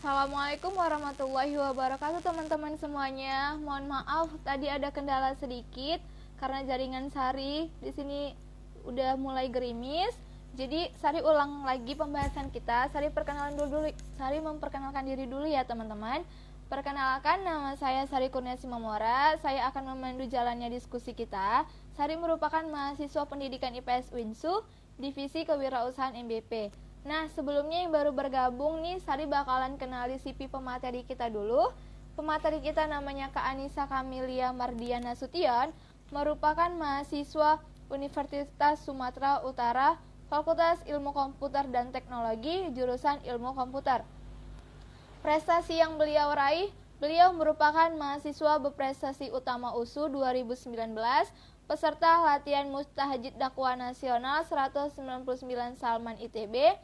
Assalamualaikum warahmatullahi wabarakatuh teman-teman semuanya. Mohon maaf tadi ada kendala sedikit karena jaringan Sari di sini udah mulai gerimis. Jadi Sari ulang lagi pembahasan kita. Sari memperkenalkan diri dulu ya teman-teman. Perkenalkan, nama saya Sari Kurniasi Mamora. Saya akan memandu jalannya diskusi kita. Sari merupakan mahasiswa pendidikan IPS Winsu, Divisi Kewirausahaan MBP. Nah, sebelumnya yang baru bergabung nih, Sari bakalan kenali CV pemateri kita dulu. Pemateri kita namanya Kak Anissa Kamilia Mardiana Sution, merupakan mahasiswa Universitas Sumatera Utara, Fakultas Ilmu Komputer dan Teknologi, jurusan Ilmu Komputer. Prestasi yang beliau raih, beliau merupakan mahasiswa berprestasi utama USU 2019, peserta latihan Mustahajid Dakwah Nasional 199 Salman ITB,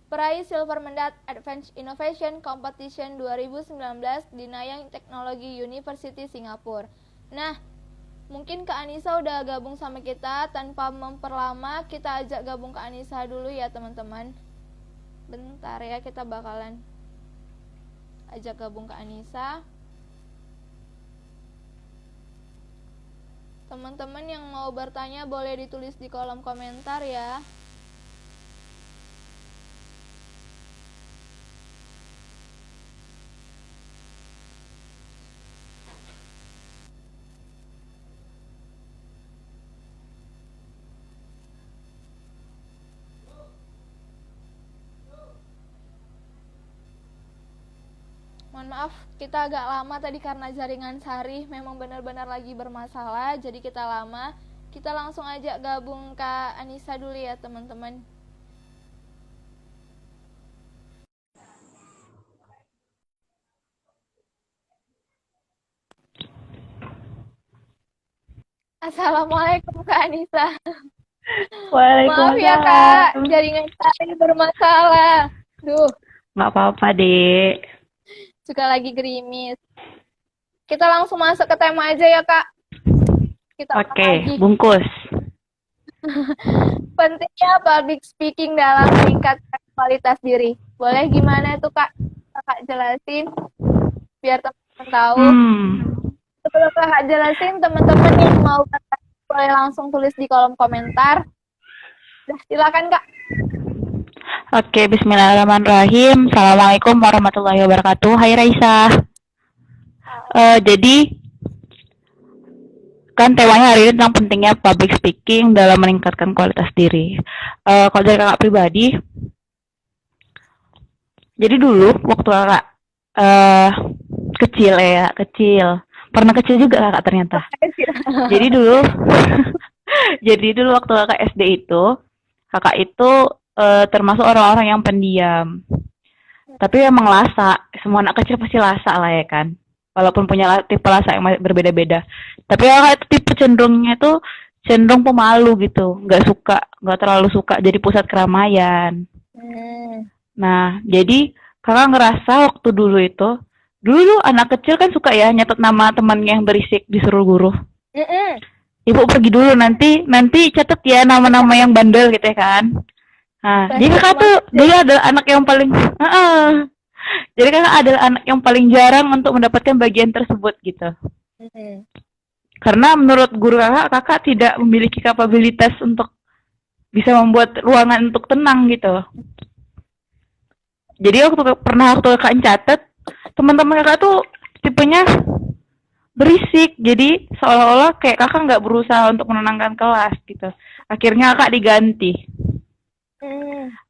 peraih Silver Medal Advanced Innovation Competition 2019 di Nanyang Technology University Singapura. Nah, mungkin Kak Anissa udah gabung sama kita. Tanpa memperlama, kita ajak gabung Kak Anissa dulu ya teman-teman. Bentar ya, kita bakalan ajak gabung Kak Anissa. Teman-teman yang mau bertanya boleh ditulis di kolom komentar ya. Mohon maaf, kita agak lama tadi karena jaringan Sari memang benar-benar lagi bermasalah, jadi kita lama. Kita langsung aja gabung Kak Anissa dulu ya teman-teman. Assalamualaikum Kak Anissa. Maaf ya Kak, jaringan Sari bermasalah. Duh, Nggak apa-apa, Dek. juga lagi gerimis. Kita langsung masuk ke tema aja ya Kak. Kita Oke, lagi. bungkus. Pentingnya public speaking dalam meningkatkan kualitas diri. Boleh gimana tuh Kak? Kakak jelasin biar teman-teman tahu. Sebelum Kakak jelasin, teman-teman yang mau bertanya boleh langsung tulis di kolom komentar. Udah, silakan Kak. Oke, bismillahirrahmanirrahim. Assalamualaikum warahmatullahi wabarakatuh. Hai Raisa. Jadi, kan temanya hari ini tentang pentingnya public speaking dalam meningkatkan kualitas diri. Kalau dari kakak pribadi, jadi dulu waktu kakak kecil, pernah kecil juga kakak ternyata. Jadi dulu, waktu kakak SD itu, kakak itu termasuk orang-orang yang pendiam. Tapi emang lasa, semua anak kecil pasti lasa lah ya kan. Walaupun punya tipe lasa yang berbeda-beda. Tapi kakak itu tipe cenderung pemalu gitu, nggak terlalu suka jadi pusat keramaian. Nah, jadi kakak ngerasa waktu dulu anak kecil kan suka ya nyatet nama temannya yang berisik disuruh guru. Ibu pergi dulu, nanti catat ya nama-nama yang bandel gitu ya kan. Nah, jadi kakak tuh dulu adalah anak yang paling jadi kakak adalah anak yang paling jarang untuk mendapatkan bagian tersebut gitu. Karena menurut guru kakak tidak memiliki kapabilitas untuk bisa membuat ruangan untuk tenang gitu. Jadi waktu kakak catat, teman-teman kakak tuh tipenya berisik, jadi seolah-olah kayak kakak nggak berusaha untuk menenangkan kelas gitu. Akhirnya kakak diganti.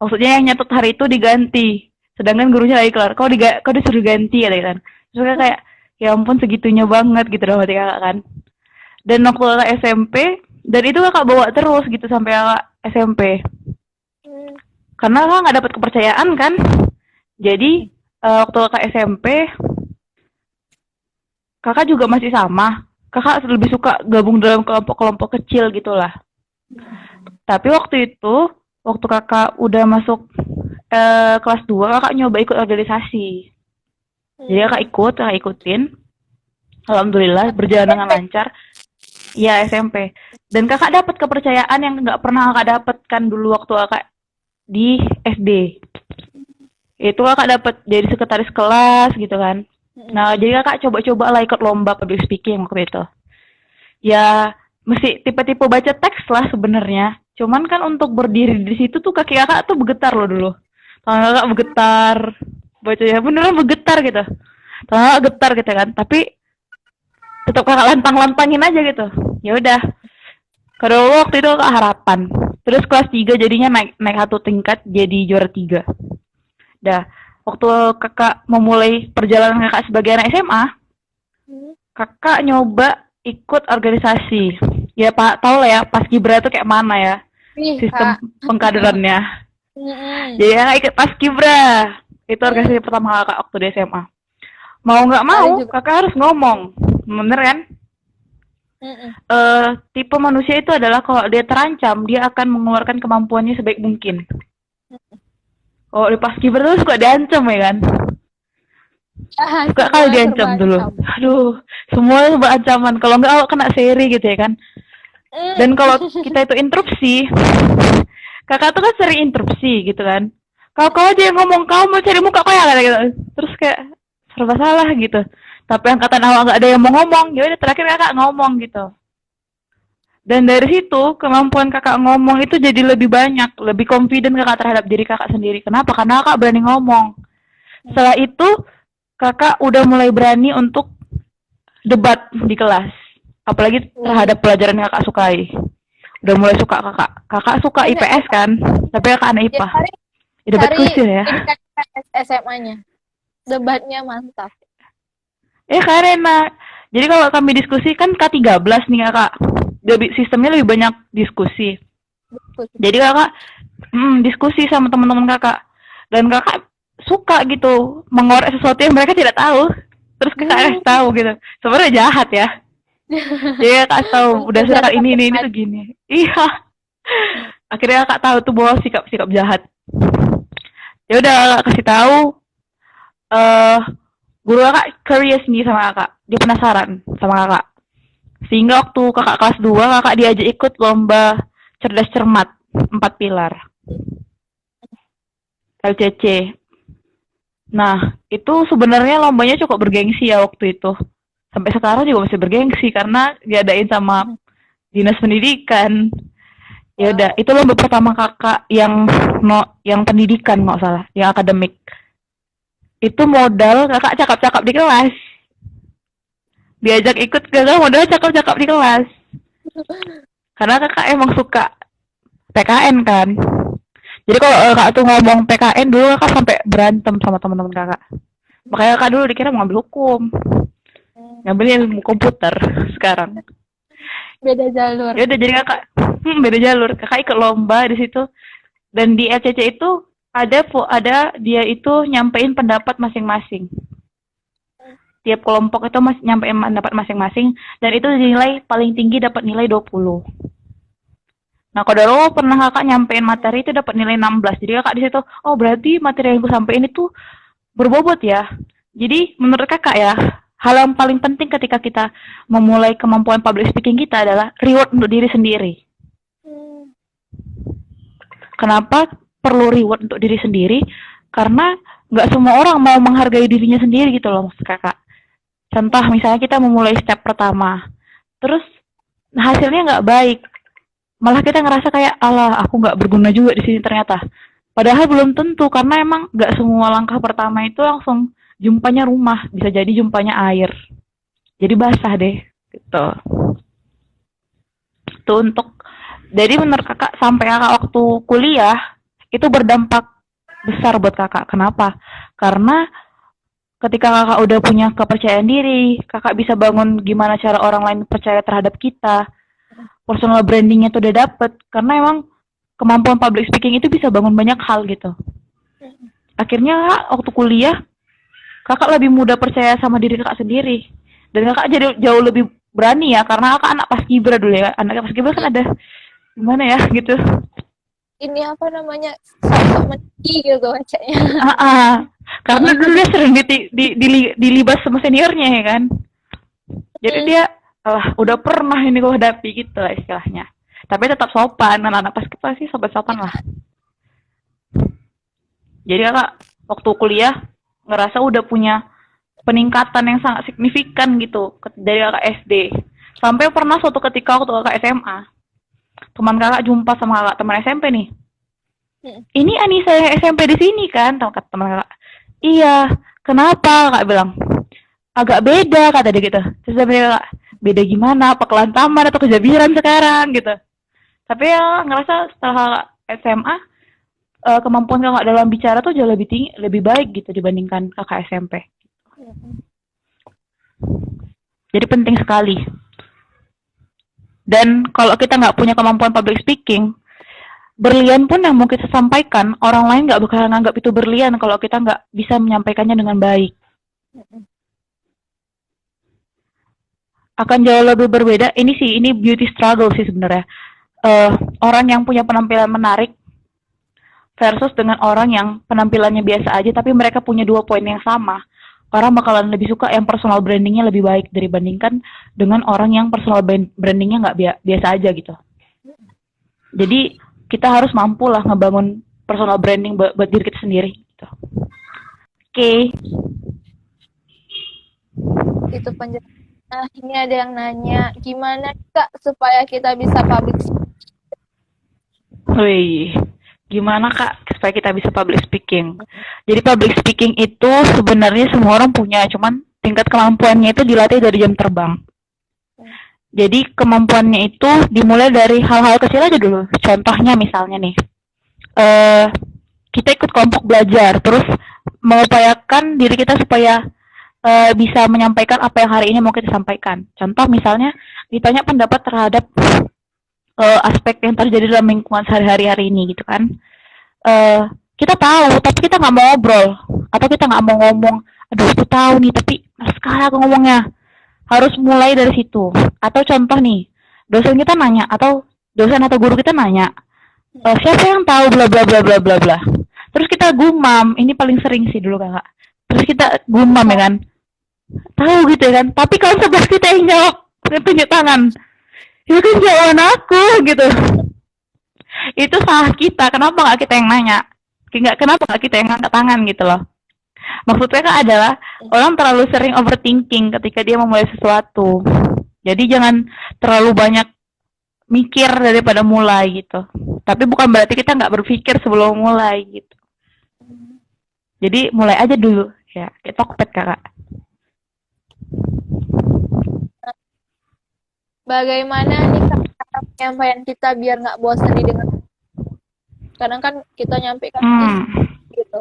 Maksudnya yang nyatet hari itu diganti, sedangkan gurunya lagi kelar. Kau disuruh ganti ya kan. Terus kakak kayak, ya ampun segitunya banget gitu loh hati kakak kan. Dan waktu kakak SMP, dan itu kakak bawa terus gitu sampai kakak SMP. Karena kakak nggak dapat kepercayaan kan. Jadi waktu kakak SMP, kakak juga masih sama. Kakak lebih suka gabung dalam kelompok-kelompok kecil gitulah. Tapi waktu kakak udah masuk kelas 2, kakak nyoba ikut organisasi. Jadi kakak ikutin. Alhamdulillah berjalan dengan lancar. Ya SMP. Dan kakak dapat kepercayaan yang nggak pernah kakak dapatkan dulu waktu kakak di SD. Itu kakak dapat jadi sekretaris kelas gitu kan. Nah, jadi kakak coba-coba lah ikut lomba public speaking waktu itu. Ya, mesti tipe-tipe baca teks lah sebenarnya. Cuman kan untuk berdiri di situ tuh kaki kakak tuh bergetar loh dulu. Tangan kakak bergetar, bacanya beneran bergetar gitu. Tangan kakak getar gitu kan. Tapi tetap kakak lantang-lantangin aja gitu. Ya udah. Kalau waktu itu kakak harapan. Terus kelas 3 jadinya naik satu tingkat jadi juara 3. Dah, waktu kakak memulai perjalanan kakak sebagai anak SMA, kakak nyoba ikut organisasi. Ya pak, tau lah ya, Paskibra itu kayak mana ya sistem pengkaderannya. Jadi kakak ikut Paskibra. Itu organisasi pertama kakak waktu di SMA. Mau nggak mau, kakak harus ngomong. Bener kan? Tipe manusia itu adalah kalau dia terancam, dia akan mengeluarkan kemampuannya sebaik mungkin. Kalau di Paskibra tuh suka diancam ya kan? Suka kali diancam dulu. Aduh, semua serba ancaman. Kalau nggak awak kena seri gitu ya kan? Dan kalau kita itu interupsi, kakak tuh kan sering interupsi gitu kan. Kau aja yang ngomong, kau mau cari muka kau ya gitu. Terus kayak serba salah gitu. Tapi angkatan awak nggak ada yang mau ngomong, ya udah terakhir kakak ngomong gitu. Dan dari situ kemampuan kakak ngomong itu jadi lebih banyak, lebih confident kakak terhadap diri kakak sendiri. Kenapa? Karena kakak berani ngomong. Setelah itu kakak udah mulai berani untuk debat di kelas, apalagi terhadap pelajaran yang kakak sukai. Udah mulai suka kakak. Kakak suka IPS kan, tapi kakak anak IPA. Debat kuis ya. SMA-nya. Debatnya mantap. Karena jadi kalau kami diskusi kan K13 nih kakak. Sistemnya lebih banyak diskusi. Jadi kakak diskusi sama teman-teman kakak. Dan kakak suka gitu mengorek sesuatu yang mereka tidak tahu. Terus kakak tahu gitu. Sebenarnya jahat ya. Jadi kakak tahu berdasarkan ini tuh gini. Iya. Akhirnya kakak tahu tuh bahwa sikap jahat. Ya udah kakak kasih tahu. Guru kakak curious nih sama kakak. Dia penasaran sama kakak. Sehingga waktu kakak kelas 2, kakak diajak ikut lomba cerdas cermat 4 pilar. LCC. Nah, itu sebenarnya lombanya cukup bergengsi ya waktu itu. Sampai sekarang juga masih bergengsi karena diadain sama Dinas Pendidikan. Ya udah, itu lomba pertama kakak yang pendidikan nggak salah, yang akademik. Itu modal kakak cakap-cakap di kelas. Diajak ikut kakak modal cakap-cakap di kelas. Karena kakak emang suka PKN kan. Jadi kalau kakak tuh ngomong PKN dulu kakak sampai berantem sama teman-teman kakak. Makanya kakak dulu dikira mau ngambil hukum. Ngambilnya ilmu komputer sekarang. Beda jalur. Ya udah jadi kakak beda jalur. Kakak ikut lomba di situ. Dan di LCC itu ada dia itu nyampein pendapat masing-masing. Tiap kelompok itu nyampein pendapat masing-masing dan itu dinilai paling tinggi dapat nilai 20. Nah, kalau pernah kakak nyampein materi itu dapat nilai 16. Jadi kakak di situ, oh berarti materi yang gue sampein itu berbobot ya. Jadi menurut kakak ya, hal yang paling penting ketika kita memulai kemampuan public speaking kita adalah reward untuk diri sendiri. Kenapa perlu reward untuk diri sendiri? Karena nggak semua orang mau menghargai dirinya sendiri gitu loh, maksud kakak. Contoh misalnya kita memulai step pertama, terus hasilnya nggak baik, malah kita ngerasa kayak alah aku nggak berguna juga di sini ternyata. Padahal belum tentu karena emang nggak semua langkah pertama itu langsung jumpanya rumah, bisa jadi jumpanya air. Jadi basah deh, gitu. Itu untuk jadi menurut kakak sampai kakak waktu kuliah itu berdampak besar buat kakak. Kenapa? Karena ketika kakak udah punya kepercayaan diri, kakak bisa bangun gimana cara orang lain percaya terhadap kita. Personal brandingnya tuh udah dapet. Karena emang kemampuan public speaking itu bisa bangun banyak hal gitu. Akhirnya kak, waktu kuliah, kakak lebih mudah percaya sama diri kakak sendiri. Dan kakak jadi jauh lebih berani ya, karena kakak anak Paskibra dulu ya. Anak Paskibra kan ada gimana ya gitu. Ini apa namanya, sok-sok menci gitu bacanya. Karena dulu dia sering dilibas sama seniornya ya kan. Jadi dia udah pernah ini gue hadapi gitu lah istilahnya. Tapi tetap sopan, anak-anak Paskibra sih sopan lah. Jadi kakak waktu kuliah ngerasa udah punya peningkatan yang sangat signifikan gitu dari kakak SD. Sampai pernah suatu ketika waktu kakak SMA, teman kakak jumpa sama kakak teman SMP nih. Ini Anissa yang SMP di sini kan, kata teman kakak. Iya, kenapa? Kakak bilang. Agak beda kata dia gitu. Terus dia bilang, beda gimana? Apa kelantaman atau kejabiran sekarang gitu. Tapi ya ngerasa setelah SMA kemampuan kakak dalam bicara tuh jauh lebih tinggi, lebih baik gitu dibandingkan kakak SMP. Jadi penting sekali. Dan kalau kita nggak punya kemampuan public speaking, berlian pun yang mau kita sampaikan, orang lain nggak bakal nganggap itu berlian kalau kita nggak bisa menyampaikannya dengan baik. Akan jauh lebih berbeda. Ini beauty struggle sih sebenarnya. Orang yang punya penampilan menarik versus dengan orang yang penampilannya biasa aja tapi mereka punya 2 poin yang sama. Orang bakalan lebih suka yang personal brandingnya lebih baik dibandingkan dengan orang yang personal brandingnya nggak biasa aja gitu. Jadi kita harus mampu lah ngebangun personal branding buat diri kita sendiri. Gitu. Oke. Itu penjelasan. Nah, ini ada yang nanya, gimana Kak supaya kita bisa public speaking? Wih, gimana Kak supaya kita bisa public speaking? Jadi public speaking itu sebenarnya semua orang punya, cuman tingkat kemampuannya itu dilatih dari jam terbang. Jadi kemampuannya itu dimulai dari hal-hal kecil aja dulu. Contohnya misalnya nih, kita ikut kelompok belajar, terus mengupayakan diri kita supaya bisa menyampaikan apa yang hari ini mau kita sampaikan. Contoh misalnya ditanya pendapat terhadap aspek yang terjadi dalam lingkungan sehari-hari hari ini gitu kan. Kita tahu tapi kita nggak mau ngobrol atau kita nggak mau ngomong. Aduh aku tahu nih tapi sekali aku ngomongnya. Harus mulai dari situ. Atau contoh nih, dosen kita nanya atau dosen atau guru kita nanya, siapa yang tahu bla bla bla bla bla bla. Terus kita gumam, ini paling sering sih dulu kakak. Terus kita gumam ya kan, tahu gitu ya kan. Tapi kalau sebelah kita yang jawab, tunjuk tangan, itu kan jawaban aku gitu. Itu salah kita. Kenapa nggak kita yang nanya? Kenapa nggak kita yang angkat tangan gitu loh? Maksudnya kan adalah orang terlalu sering overthinking ketika dia memulai sesuatu. Jadi jangan terlalu banyak mikir daripada mulai gitu. Tapi bukan berarti kita nggak berpikir sebelum mulai gitu. Jadi mulai aja dulu ya. Kayak Tokped kakak. Bagaimana nih cara penyampaian kita biar nggak bosan didengar? Kadang kan kita nyampaikan gitu.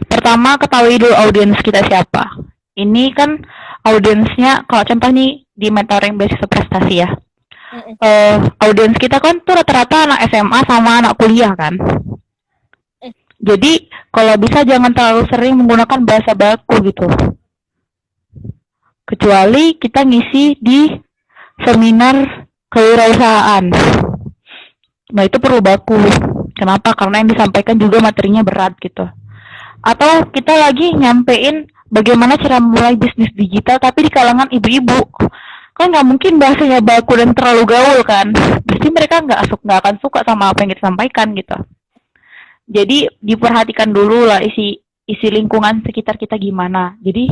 Pertama ketahui dulu audiens kita siapa. Ini kan audiensnya, kalau contoh nih di mentoring beasiswa prestasi ya. Audiens kita kan tuh rata-rata anak SMA sama anak kuliah kan. Jadi kalau bisa jangan terlalu sering menggunakan bahasa baku gitu. Kecuali kita ngisi di seminar kewirausahaan. Nah itu perlu baku. Kenapa? Karena yang disampaikan juga materinya berat gitu. Atau kita lagi nyampein bagaimana cara mulai bisnis digital tapi di kalangan ibu-ibu. Kan nggak mungkin bahasanya baku dan terlalu gaul kan. Pasti mereka nggak akan suka sama apa yang kita sampaikan gitu. Jadi diperhatikan dulu lah isi lingkungan sekitar kita gimana. Jadi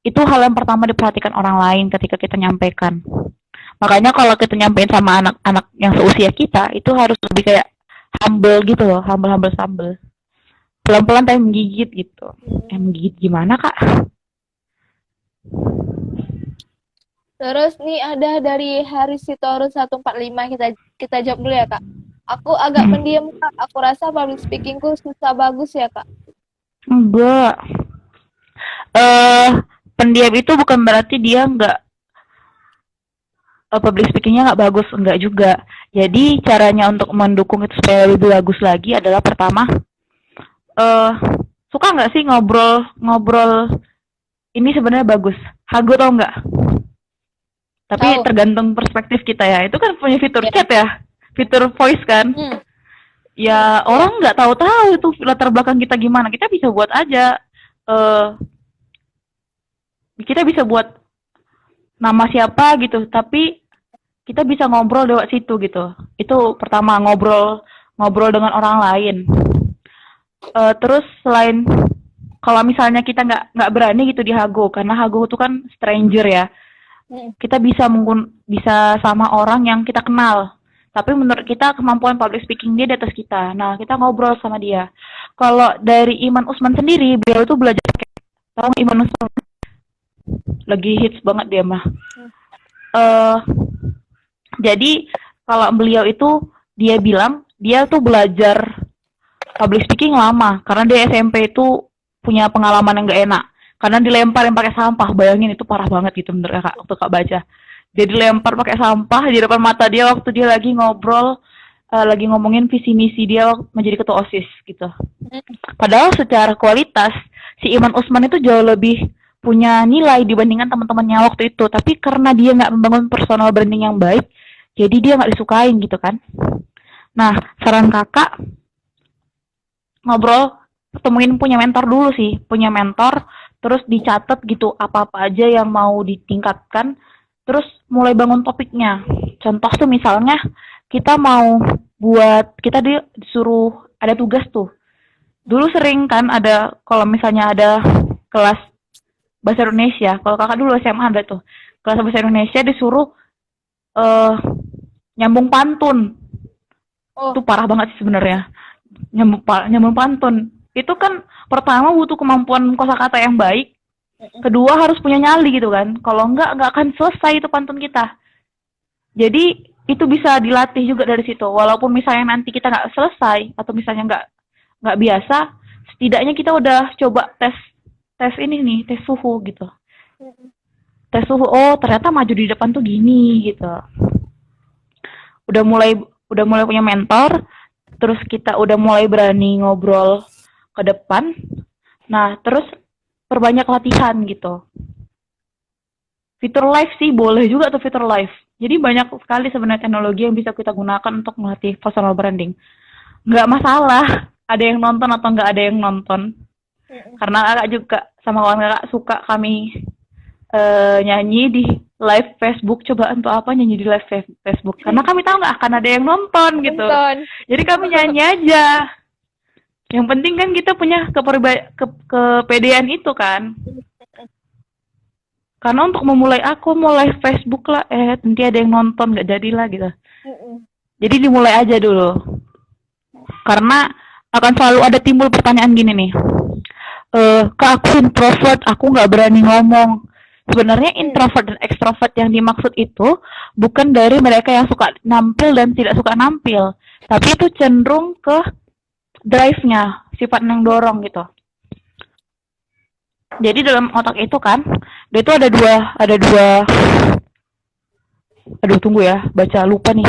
itu hal yang pertama diperhatikan orang lain ketika kita nyampaikan. Makanya kalau kita nyampein sama anak-anak yang seusia kita, itu harus lebih kayak humble gitu loh, humble sambel. Pelan-pelan tapi menggigit gitu. Menggigit gimana kak? Terus nih ada dari Harisitorus 145, kita jawab dulu ya kak. Aku agak pendiam kak, aku rasa public speakingku susah bagus ya kak. Enggak. Pendiam itu bukan berarti dia nggak public speakingnya nggak bagus, enggak juga. Jadi caranya untuk mendukung itu supaya lebih bagus lagi adalah pertama, suka nggak sih ngobrol ini sebenarnya bagus, hago tau nggak? Tapi tergantung perspektif kita ya. Itu kan punya fitur chat ya, fitur voice kan. Ya orang nggak tahu itu latar belakang kita gimana. Kita bisa buat aja. Kita bisa buat nama siapa gitu, tapi kita bisa ngobrol lewat situ gitu. Itu pertama, ngobrol dengan orang lain. Terus selain kalau misalnya kita nggak berani gitu di Hago, karena Hago itu kan stranger ya, Mm. kita bisa sama orang yang kita kenal. Tapi menurut kita kemampuan public speaking dia di atas kita. Nah, kita ngobrol sama dia. Kalau dari Iman Usman sendiri, beliau tuh belajar tahu Iman Usman lagi hits banget dia mah. Eh jadi kalau beliau itu dia bilang dia tuh belajar public speaking lama karena dia SMP itu punya pengalaman yang gak enak karena dilemparin pakai sampah. Bayangin itu parah banget gitu menurut Kak waktu Kak baca. Dia dilempar pakai sampah di depan mata dia waktu dia lagi ngobrol lagi ngomongin visi misi dia menjadi ketua OSIS gitu. Padahal secara kualitas si Iman Usman itu jauh lebih punya nilai dibandingkan teman-temannya waktu itu. Tapi karena dia nggak membangun personal branding yang baik, jadi dia nggak disukain gitu kan. Nah, saran kakak ngobrol, temuin punya mentor dulu sih, punya mentor, terus dicatat gitu apa-apa aja yang mau ditingkatkan, terus mulai bangun topiknya. Contoh tuh misalnya kita mau kita disuruh ada tugas tuh. Dulu sering kan ada kalau misalnya ada kelas bahasa Indonesia, kalau kakak dulu SMA ada tuh kelas bahasa Indonesia disuruh eh nyambung pantun. Oh, Itu parah banget sih sebenarnya. Nyambung pantun. Itu kan pertama butuh kemampuan kosakata yang baik, kedua harus punya nyali gitu kan. Kalau enggak akan selesai itu pantun kita. Jadi itu bisa dilatih juga dari situ. Walaupun misalnya nanti kita nggak selesai atau misalnya nggak biasa, setidaknya kita udah coba tes tes ini nih, tes suhu gitu. Tes suhu, oh ternyata maju di depan tuh gini gitu. Udah mulai udah mulai punya mentor, terus kita udah mulai berani ngobrol ke depan. Nah, terus perbanyak latihan gitu. Fitur live sih boleh juga tuh fitur live. Jadi banyak sekali sebenarnya teknologi yang bisa kita gunakan untuk melatih personal branding. Nggak masalah ada yang nonton atau nggak ada yang nonton. Karena kakak juga sama kawan kakak suka kami nyanyi di live Facebook. Coba untuk apa nyanyi di live Facebook? Karena kami tahu nggak akan ada yang nonton gitu. nonton. Jadi kami nyanyi aja. Yang penting kan kita punya kepedean itu kan. Karena untuk memulai aku mau live Facebook lah, nanti ada yang nonton nggak jadilah gitu. Jadi dimulai aja dulu. Karena akan selalu ada timbul pertanyaan gini nih. Kak aku introvert, aku nggak berani ngomong. Sebenarnya introvert dan ekstrovert yang dimaksud itu bukan dari mereka yang suka nampil dan tidak suka nampil, tapi itu cenderung ke drive-nya, sifat yang dorong gitu. Jadi dalam otak itu kan, dia itu ada dua. Aduh tunggu ya, baca lupa nih.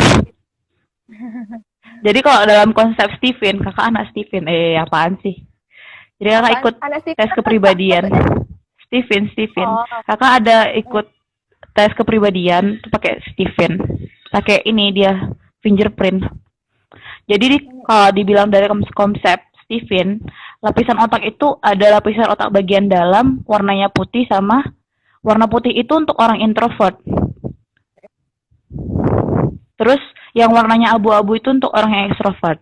Jadi kalau dalam konsep Steven, kakak anak Steven, apaan sih? Jadi kakak ikut tes kepribadian. Steven. Oh. Kakak ada ikut tes kepribadian pakai Steven. Pakai ini dia fingerprint. Jadi kalau dibilang dari konsep Steven, lapisan otak itu ada lapisan otak bagian dalam warnanya putih sama warna putih itu untuk orang introvert. Terus yang warnanya abu-abu itu untuk orang yang ekstrovert.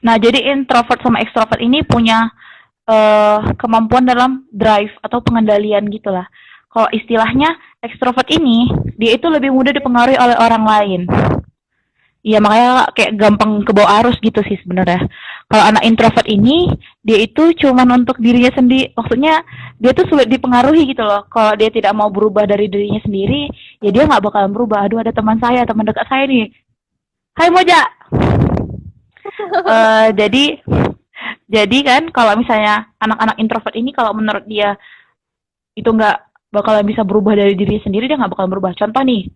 Nah, jadi introvert sama ekstrovert ini punya kemampuan dalam drive atau pengendalian gitulah. Kalau istilahnya ekstrovert ini, dia itu lebih mudah dipengaruhi oleh orang lain. Iya, makanya kayak gampang kebawa arus gitu sih sebenarnya. Kalau anak introvert ini, dia itu cuman untuk dirinya sendiri. Maksudnya, dia tuh sulit dipengaruhi gitu loh. Kalau dia tidak mau berubah dari dirinya sendiri, ya dia nggak bakalan berubah. Aduh, ada teman dekat saya nih. Hai Moja! Jadi kan kalau misalnya anak-anak introvert ini kalau menurut dia itu nggak bakalan bisa berubah dari diri sendiri, dia nggak bakalan berubah. Contoh nih,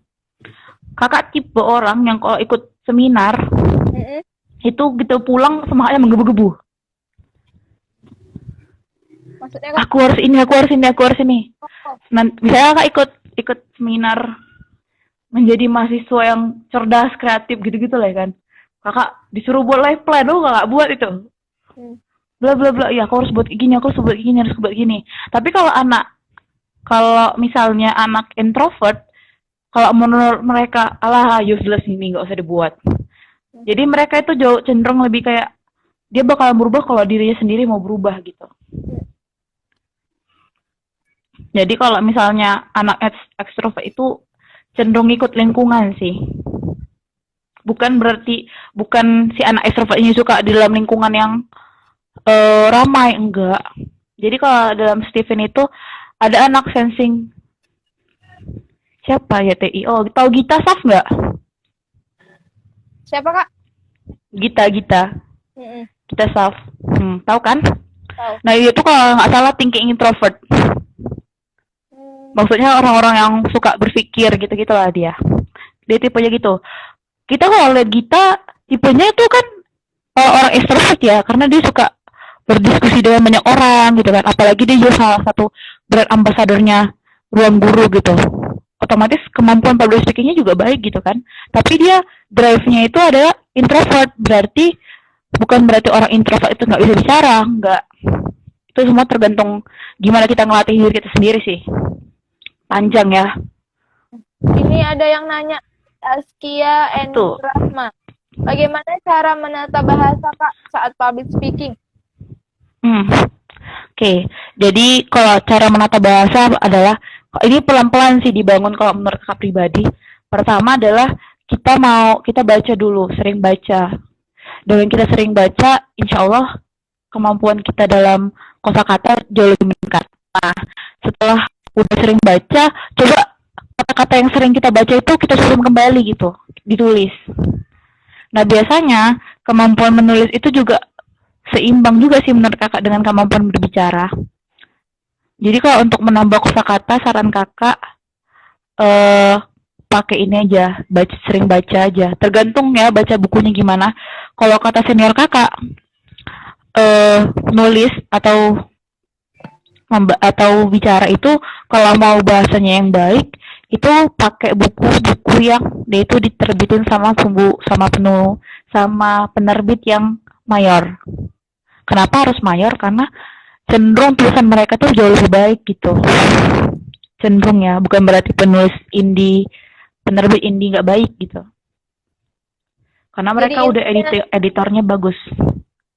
kakak tipe orang yang kalau ikut seminar itu gitu pulang semangatnya menggebu-gebu. Maksudnya aku harus ini. Misalnya kakak ikut seminar menjadi mahasiswa yang cerdas, kreatif gitu-gitu lah kan. Kakak disuruh buat life plan, kakak buat itu. Bla bla bla, ya aku harus buat gini, harus buat gini. Tapi kalau misalnya anak introvert, kalau menurut mereka, alah useless ini, nggak usah dibuat. Jadi mereka itu jauh cenderung lebih kayak dia bakal berubah kalau dirinya sendiri mau berubah gitu. Jadi kalau misalnya anak ekstrovert itu cenderung ikut lingkungan sih. Bukan berarti bukan si anak ekstrovert ini suka di dalam lingkungan yang ramai, enggak. Jadi kalau dalam Steven itu ada anak sensing siapa ya TI? Oh, tahu Gita Saf nggak? Siapa Kak? Gita. Gita Saf. Tahu kan? Tahu. Nah itu kalau nggak salah thinking introvert. Maksudnya orang-orang yang suka berpikir gitu-gitu lah dia. Dia tipenya gitu. Kita kalau lihat Gita, tipenya itu kan orang extrovert ya, karena dia suka berdiskusi dengan banyak orang gitu kan. Apalagi dia juga salah satu brand ambasadornya Ruang Guru gitu. Otomatis kemampuan public speaking-nya juga baik gitu kan. Tapi dia drive-nya itu adalah introvert, berarti bukan berarti orang introvert itu nggak bisa bicara, nggak. Itu semua tergantung gimana kita ngelatih diri kita sendiri sih. Panjang ya. Ini ada yang nanya, Askia and Rahma, bagaimana cara menata bahasa Kak saat public speaking? Oke. Jadi kalau cara menata bahasa adalah ini pelan-pelan sih dibangun kalau menurut Kak pribadi. Pertama adalah kita baca dulu, sering baca. Dengan kita sering baca, insya Allah kemampuan kita dalam kosakata jauh lebih meningkat. Nah, setelah udah sering baca, coba kata-kata yang sering kita baca itu kita susun kembali gitu, ditulis. Nah, biasanya kemampuan menulis itu juga seimbang juga sih menurut Kakak dengan kemampuan berbicara. Jadi kalau untuk menambah kosakata, saran Kakak pakai ini aja, sering baca aja. Tergantung ya baca bukunya gimana. Kalau kata senior Kakak nulis atau bicara itu kalau mau bahasanya yang baik itu pakai buku-buku yang dia itu diterbitin sama penerbit yang mayor. Kenapa harus mayor? Karena cenderung tulisan mereka tuh jauh lebih baik gitu. Cenderung ya, bukan berarti penulis penerbit indie nggak baik gitu. Karena mereka udah editornya bagus.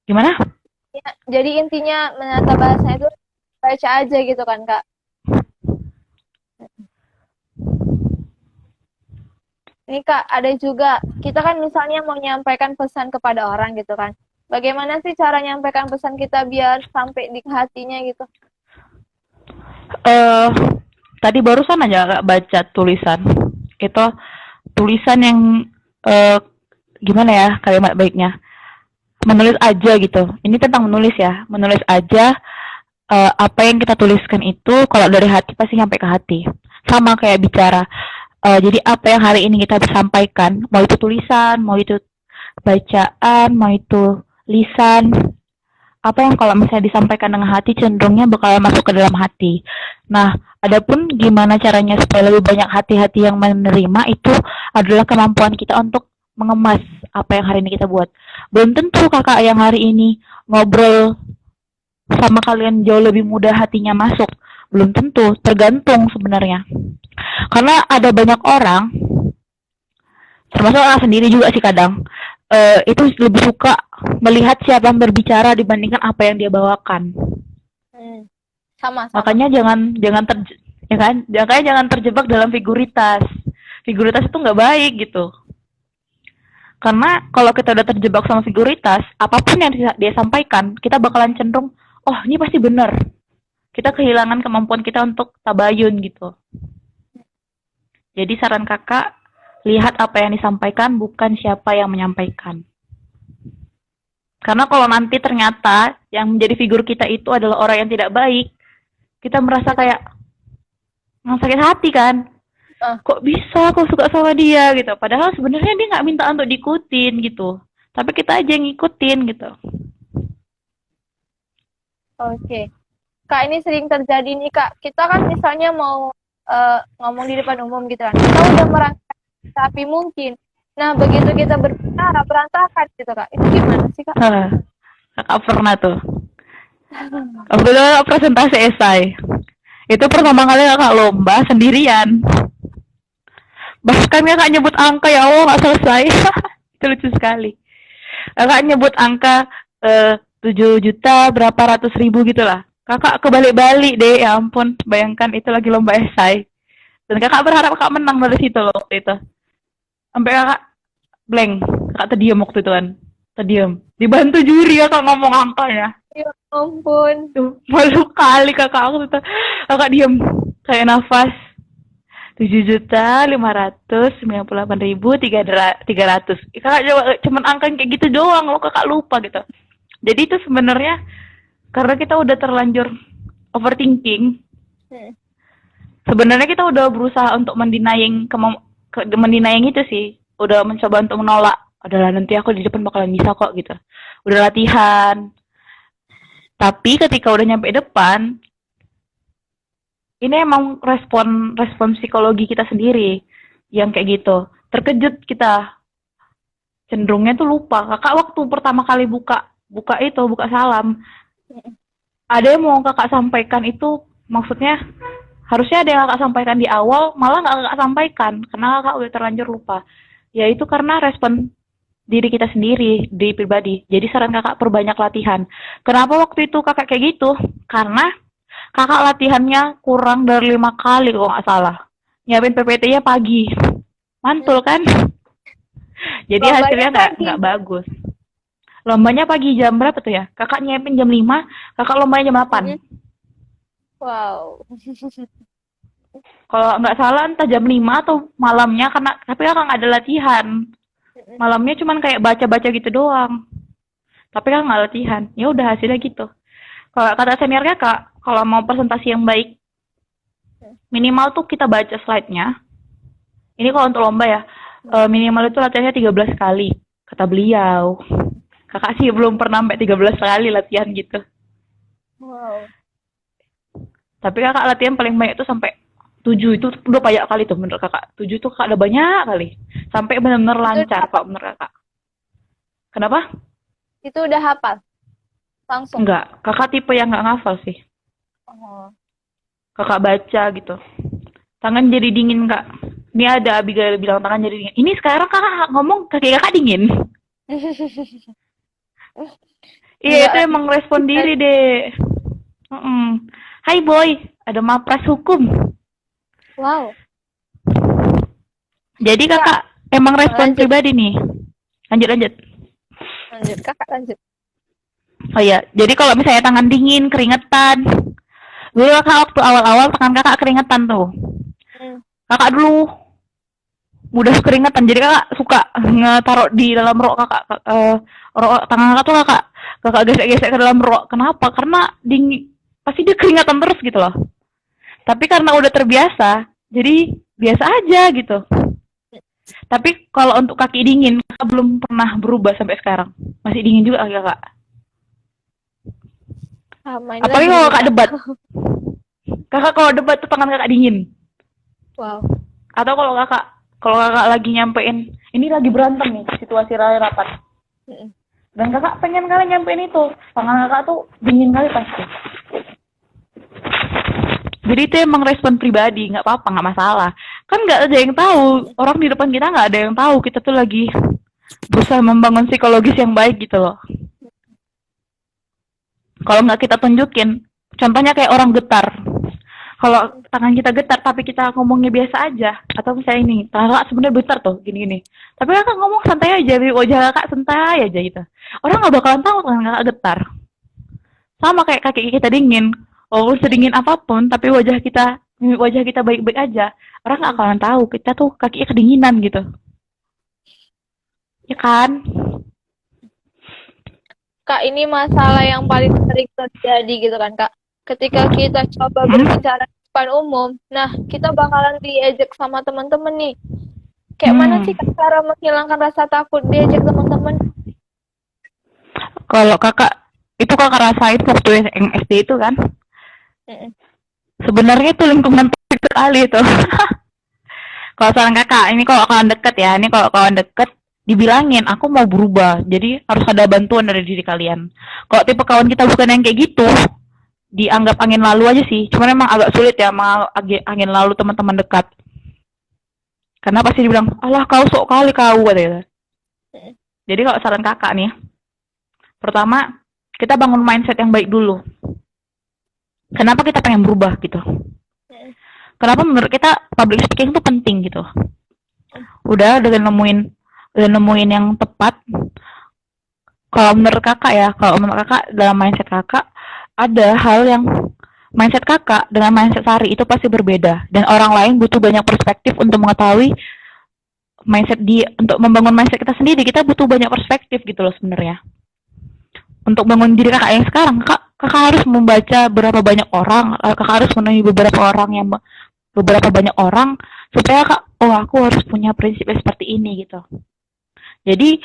Gimana? Ya, jadi intinya menata bahasa itu baca aja gitu kan Kak. Ini Kak, ada juga, kita kan misalnya mau menyampaikan pesan kepada orang gitu kan. Bagaimana sih cara menyampaikan pesan kita biar sampai di hatinya gitu? Tadi barusan aja Kak baca tulisan. Itu tulisan yang gimana ya kalimat baiknya? Menulis aja gitu. Ini tentang menulis ya. Menulis aja apa yang kita tuliskan itu kalau dari hati pasti sampai ke hati. Sama kayak bicara. Jadi apa yang hari ini kita sampaikan, mau itu tulisan, mau itu bacaan, mau itu lisan, apa yang kalau misalnya disampaikan dengan hati cenderungnya bakal masuk ke dalam hati. Nah, adapun gimana caranya supaya lebih banyak hati-hati yang menerima itu adalah kemampuan kita untuk mengemas apa yang hari ini kita buat. Belum tentu kakak yang hari ini ngobrol sama kalian jauh lebih mudah hatinya masuk. Belum tentu, tergantung sebenarnya. Karena ada banyak orang, termasuk orang sendiri juga sih kadang, itu lebih suka melihat siapa yang berbicara dibandingkan apa yang dia bawakan. Sama. Makanya jangan terjebak dalam figuritas. Figuritas itu nggak baik gitu. Karena kalau kita udah terjebak sama figuritas, apapun yang dia sampaikan, kita bakalan cenderung, oh ini pasti benar. Kita kehilangan kemampuan kita untuk tabayun gitu. Jadi saran kakak, lihat apa yang disampaikan, bukan siapa yang menyampaikan. Karena kalau nanti ternyata yang menjadi figur kita itu adalah orang yang tidak baik, kita merasa kayak sakit hati kan. Kok bisa aku suka sama dia gitu. Padahal sebenarnya dia nggak minta untuk diikutin gitu. Tapi kita aja yang ngikutin gitu. Oke. Kak, ini sering terjadi nih Kak. Kita kan misalnya mau ngomong di depan umum gitu kan. Kita udah merasakan tapi mungkin. Nah, begitu kita berbicara berantakan gitu Kak. Itu gimana sih Kak? Kakak pernah tuh. Kebetulan presentasi esai. Itu pertama kali kakak lomba sendirian. Bahkan kakak nyebut angka ya Allah nggak selesai. Itu lucu sekali. Kakak nyebut angka 7 juta berapa ratus ribu gitu lah. Kakak kebalik-balik deh, ya ampun. Bayangkan itu lagi lomba esai. Dan kakak berharap kakak menang dari situ loh waktu itu. Sampai kakak blank. Kakak terdiam waktu itu kan. Terdiam. Dibantu juri kakak ngomong angkanya. Ya ampun. Tuh, malu kali kakak aku tuh. Kakak diem. Kayak nafas. 7.598.300. Kakak cuman angka kayak gitu doang loh, kakak lupa gitu. Jadi itu sebenarnya karena kita udah terlanjur overthinking. Sebenarnya kita udah berusaha untuk mendenying itu sih. Udah mencoba untuk menolak. Adalah nanti aku di depan bakalan bisa kok gitu. Udah latihan. Tapi ketika udah nyampe depan, ini emang respon psikologi kita sendiri yang kayak gitu. Terkejut kita. Cenderungnya tuh lupa. Kakak waktu pertama kali buka salam, ada yang mau kakak sampaikan itu, maksudnya harusnya ada yang kakak sampaikan di awal, malah nggak kakak sampaikan karena kakak udah terlanjur lupa. Ya itu karena respon diri kita sendiri, diri pribadi. Jadi saran kakak perbanyak latihan. Kenapa waktu itu kakak kayak gitu? Karena kakak latihannya kurang dari 5 kali kalau nggak salah. Nyiapin PPT-nya pagi. Mantul kan? Jadi hasilnya nggak bagus. Lombanya pagi jam berapa tuh ya? Kakak nyiapin jam 5, kakak lombanya jam 8. Wow. Kalau nggak salah entah jam 5 atau malamnya, tapi kakak nggak ada latihan. Malamnya cuman kayak baca-baca gitu doang. Tapi kakak nggak latihan. Ya udah hasilnya gitu. Kalau kata senior kakak, kalau mau presentasi yang baik, minimal tuh kita baca slide-nya. Ini kalau untuk lomba ya, minimal itu latihannya 13 kali, kata beliau. Kakak sih belum pernah sampai 13 kali latihan gitu. Wow. Tapi kakak latihan paling banyak tuh sampai 7, itu udah banyak kali tuh menurut kakak. 7 tuh kakak ada banyak kali. Sampai benar-benar lancar kok menurut kakak. Kenapa? Itu udah hafal? Langsung? Enggak, kakak tipe yang nggak ngafal sih. Kakak baca gitu. Tangan jadi dingin kak. Ini ada Abigail bilang tangan jadi dingin. Ini sekarang kakak ngomong kaki kakak dingin. Iya itu emang respon diri deh. Hai boy, ada mapras hukum. Wow. Jadi kakak emang respon pribadi nih. Lanjut. Lanjut kakak lanjut. Oh iya, jadi kalau misalnya tangan dingin, keringetan. Dulu kakak waktu awal-awal tangan kakak keringetan tuh. Kakak dulu mudah keringetan, jadi kakak suka ngetaruh di dalam rok kakak. Tangan kakak tuh kakak gesek-gesek ke dalam rok. Kenapa? Karena dingin, pasti dia keringatan terus gitu loh. Tapi karena udah terbiasa, jadi biasa aja gitu. Tapi kalau untuk kaki dingin, kakak belum pernah berubah sampai sekarang. Masih dingin juga kaki kakak. Apalagi kalau kakak debat. Kakak kalau debat tuh tangan kakak dingin. Wow. Atau kalau kakak lagi nyampein, ini lagi berantem nih, situasi rapat. Dan kakak pengen kali nyampein itu, tangan kakak tuh dingin kali pasti. Jadi itu emang respon pribadi, nggak apa-apa, nggak masalah. Kan nggak ada yang tahu, orang di depan kita nggak ada yang tahu kita tuh lagi berusaha membangun psikologis yang baik gitu loh. Kalau nggak kita tunjukin, contohnya kayak orang getar. Kalau tangan kita getar tapi kita ngomongnya biasa aja, atau misalnya ini, tangan kakak sebenarnya getar tuh, gini-gini. Tapi kakak ngomong santai aja, wajah kakak santai aja gitu. Orang nggak bakalan tahu tangan kakak getar. Sama kayak kaki kita dingin. Walaupun sedingin apapun, tapi wajah kita baik-baik aja. Orang nggak akan tahu kita tuh kakinya kedinginan gitu. Ya kan? Kak, ini masalah yang paling sering terjadi gitu kan, Kak. Ketika kita coba berbicara di depan umum, nah kita bakalan diejek sama teman-teman nih. Kayak mana sih cara menghilangkan rasa takut diejek teman-teman? Kalau kakak rasain waktu SD itu kan? Sebenarnya itu lingkungan toksik sekali itu. Kalau saran kakak, ini kalau kawan deket ya, dibilangin aku mau berubah, jadi harus ada bantuan dari diri kalian. Kalau tipe kawan kita bukan yang kayak gitu, dianggap angin lalu aja sih. Cuman emang agak sulit ya sama angin lalu teman-teman dekat. Karena pasti dibilang, alah kau sok kali kau katanya. Jadi kalau saran kakak nih, pertama kita bangun mindset yang baik dulu. Kenapa kita pengen berubah gitu? Kenapa menurut kita public speaking itu penting gitu? Udah nemuin yang tepat. Kalau menurut kakak dalam mindset kakak ada hal yang mindset kakak dengan mindset Sari itu pasti berbeda dan orang lain butuh banyak perspektif untuk mengetahui untuk membangun mindset kita sendiri. Kita butuh banyak perspektif gitu loh sebenarnya. Untuk bangun diri kakak yang sekarang, kakak harus membaca berapa banyak orang, kakak harus menemui beberapa banyak orang supaya aku harus punya prinsip seperti ini gitu. Jadi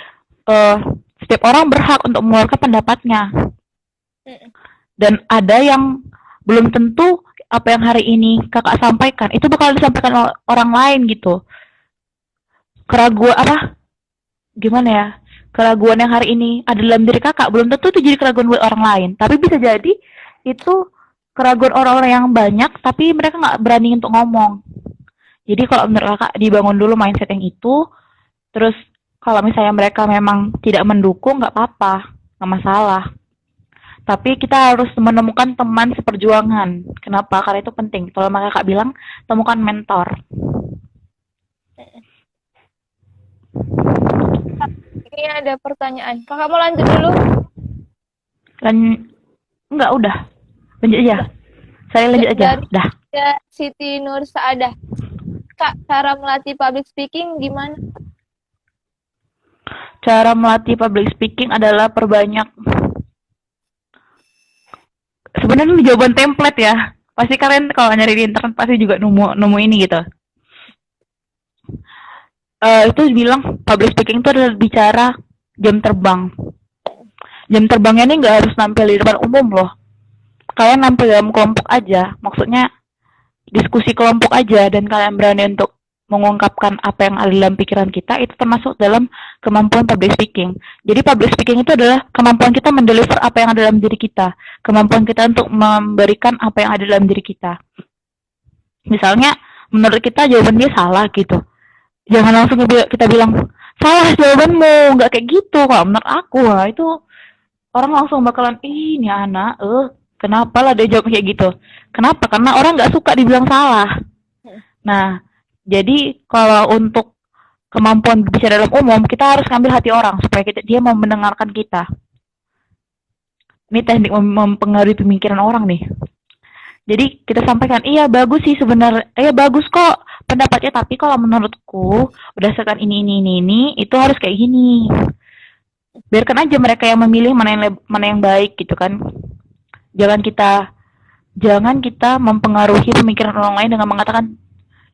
setiap orang berhak untuk mengeluarkan pendapatnya. Dan ada yang belum tentu apa yang hari ini kakak sampaikan itu bakal disampaikan orang lain gitu. Keraguan yang hari ini ada dalam diri kakak belum tentu itu jadi keraguan buat orang lain, tapi bisa jadi itu keraguan orang-orang yang banyak tapi mereka nggak berani untuk ngomong. Jadi kalau menurut kakak dibangun dulu mindset yang itu, terus kalau misalnya mereka memang tidak mendukung nggak apa-apa, nggak masalah. Tapi kita harus menemukan teman seperjuangan. Kenapa? Karena itu penting. Kalau kakak bilang temukan mentor. Ini ada pertanyaan. Kakak mau lanjut dulu? Enggak, udah. Lanjut aja. Saya lanjut aja. Dah. Siti Nur Saadah. Kak, cara melatih public speaking gimana? Cara melatih public speaking adalah perbanyak. Sebenarnya ini jawaban template ya. Pasti kalian kalau nyari di internet pasti juga nemu ini gitu. Itu bilang public speaking itu adalah bicara jam terbang. Jam terbangnya ini nggak harus nampil di depan umum loh. Kalian nampil dalam kelompok aja. Maksudnya diskusi kelompok aja dan kalian berani untuk mengungkapkan apa yang ada dalam pikiran kita, itu termasuk dalam kemampuan public speaking. Jadi public speaking itu adalah kemampuan kita mendeliver apa yang ada dalam diri kita, kemampuan kita untuk memberikan apa yang ada dalam diri kita. Misalnya menurut kita jawaban dia salah gitu, jangan langsung kita bilang salah jawabanmu, nggak kayak gitu. Kalau menurut aku itu orang langsung bakalan ini anak kenapa lah dia jawab kayak gitu. Kenapa? Karena orang nggak suka dibilang salah. Nah, jadi kalau untuk kemampuan berbicara dalam umum, kita harus ngambil hati orang supaya dia mau mendengarkan kita. Ini teknik mempengaruhi pemikiran orang nih. Jadi kita sampaikan, iya bagus sih sebenarnya, bagus kok pendapatnya, tapi kalau menurutku berdasarkan ini, itu harus kayak gini. Biarkan aja mereka yang memilih mana yang baik gitu kan. Jangan kita mempengaruhi pemikiran orang lain dengan mengatakan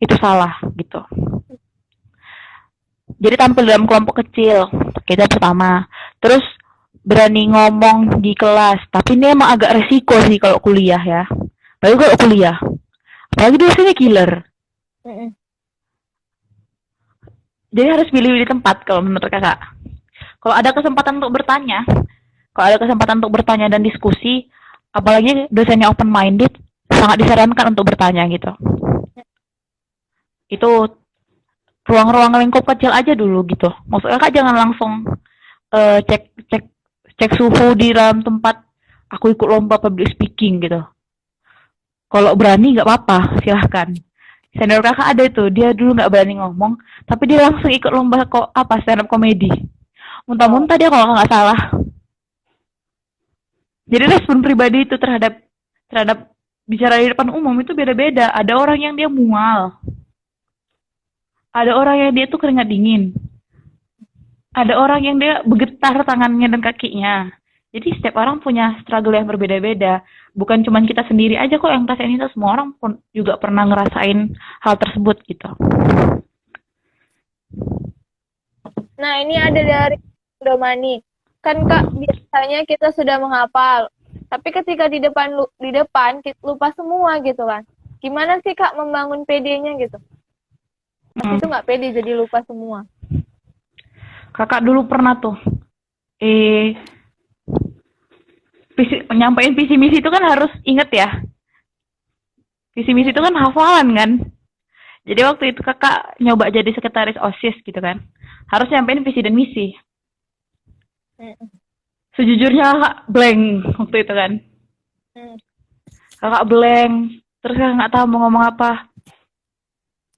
itu salah gitu. Jadi tampil dalam kelompok kecil, kita pertama. Terus berani ngomong di kelas, tapi ini emang agak resiko sih kalau kuliah ya. Apalagi dosennya killer. Jadi harus pilih di tempat kalau menurut kakak. Kalau ada kesempatan untuk bertanya dan diskusi, apalagi dosennya open minded, sangat disarankan untuk bertanya gitu. Itu ruang-ruang lingkup kecil aja dulu gitu. Maksudnya kakak jangan langsung cek suhu di dalam tempat aku ikut lomba public speaking gitu. Kalau berani nggak apa-apa, silahkan. Senior kakak ada itu, dia dulu nggak berani ngomong, tapi dia langsung ikut lomba stand up comedy. Muntah-muntah dia kalau nggak salah. Jadi respon pribadi itu terhadap bicara di depan umum itu beda-beda. Ada orang yang dia mual. Ada orang yang dia tuh keringat dingin. Ada orang yang dia bergetar tangannya dan kakinya. Jadi setiap orang punya struggle yang berbeda-beda. Bukan cuma kita sendiri aja kok yang ngerasain itu, semua orang pun juga pernah ngerasain hal tersebut gitu. Nah, ini ada dari Domani. Kan Kak, biasanya kita sudah menghafal, tapi ketika di depan kita lupa semua gitu kan. Gimana sih Kak membangun PD-nya gitu? Pasti itu nggak pede jadi lupa semua. Kakak dulu pernah tuh nyampain visi misi itu kan harus inget ya. Visi misi itu kan hafalan kan. Jadi waktu itu kakak nyoba jadi sekretaris OSIS gitu kan. Harus nyampein visi dan misi. Mm, Sejujurnya kakak blank waktu itu kan. mm. Kakak blank. Terus kakak nggak tahu mau ngomong apa.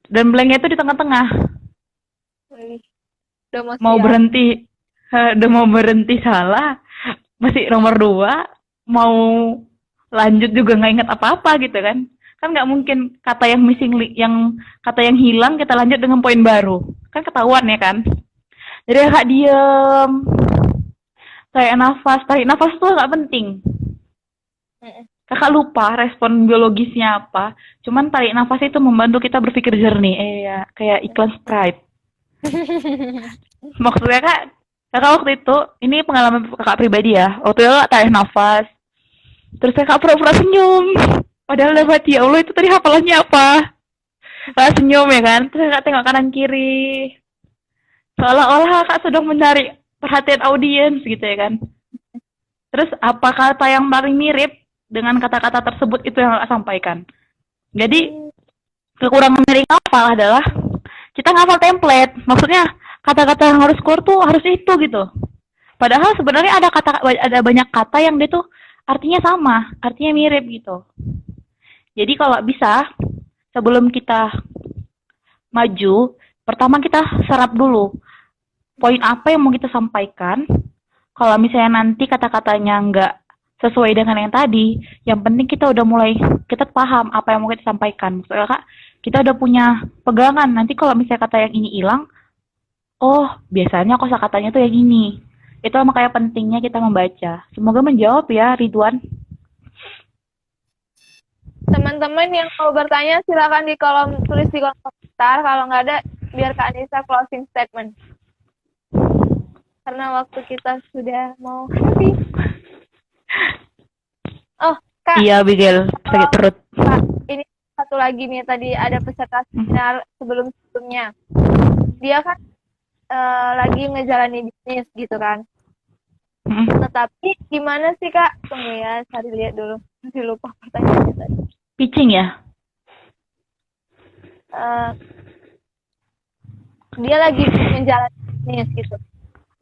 Dan blanknya itu di tengah-tengah. Wih, udah mau Mau siap. berhenti. Udah mau berhenti salah. Masih nomor 2. Mau lanjut juga nggak inget apa-apa gitu kan. Kan nggak mungkin kata yang missing, yang kata yang hilang kita lanjut dengan poin baru. Kan ketahuan ya kan. Jadi kakak diem. Tarik nafas tuh nggak penting. Mm, Kakak lupa respon biologisnya apa. Cuman tarik nafas itu membantu kita berpikir jernih. Ya, kayak iklan Sprite. Maksudnya kakak waktu itu, ini pengalaman kakak pribadi ya. Waktu itu kakak tarik nafas. Terus kakak pura-pura senyum. Padahal dalam hati, ya Allah itu tadi hafalannya apa? Kakak senyum ya kan. Terus kakak tengok kanan kiri. Seolah-olah kakak sedang mencari perhatian audiens gitu ya kan. Terus apa kata yang paling mirip dengan kata-kata tersebut itu yang kakak sampaikan. Jadi kekurangan dari ngafal adalah kita ngafal template. Maksudnya kata-kata yang harus keluar tuh harus itu gitu. Padahal sebenarnya ada banyak kata yang dia tuh artinya sama, artinya mirip gitu. Jadi kalau bisa sebelum kita maju, pertama kita serap dulu poin apa yang mau kita sampaikan. Kalau misalnya nanti kata-katanya nggak sesuai dengan yang tadi, yang penting kita udah mulai, kita paham apa yang mau kita sampaikan. Maksudnya kak, kita udah punya pegangan. Nanti kalau misalnya kata yang ini hilang, oh biasanya kosakatanya tuh yang ini. Itu makanya pentingnya kita membaca. Semoga menjawab ya, Ridwan. Teman-teman yang mau bertanya silakan tulis di kolom komentar. Kalau nggak ada, biar Kak Anissa closing statement. Karena waktu kita sudah mau habis. Oh, Kak. Iya, Bigel. Sakit perut. Kak, ini satu lagi nih. Tadi ada peserta seminar sebelumnya. Dia kan lagi ngejalanin bisnis gitu kan. Tetapi gimana sih Kak? Tunggu ya, cari lihat dulu. Masih lupa pertanyaannya tadi. Pitching ya? Dia lagi menjalani bisnis gitu.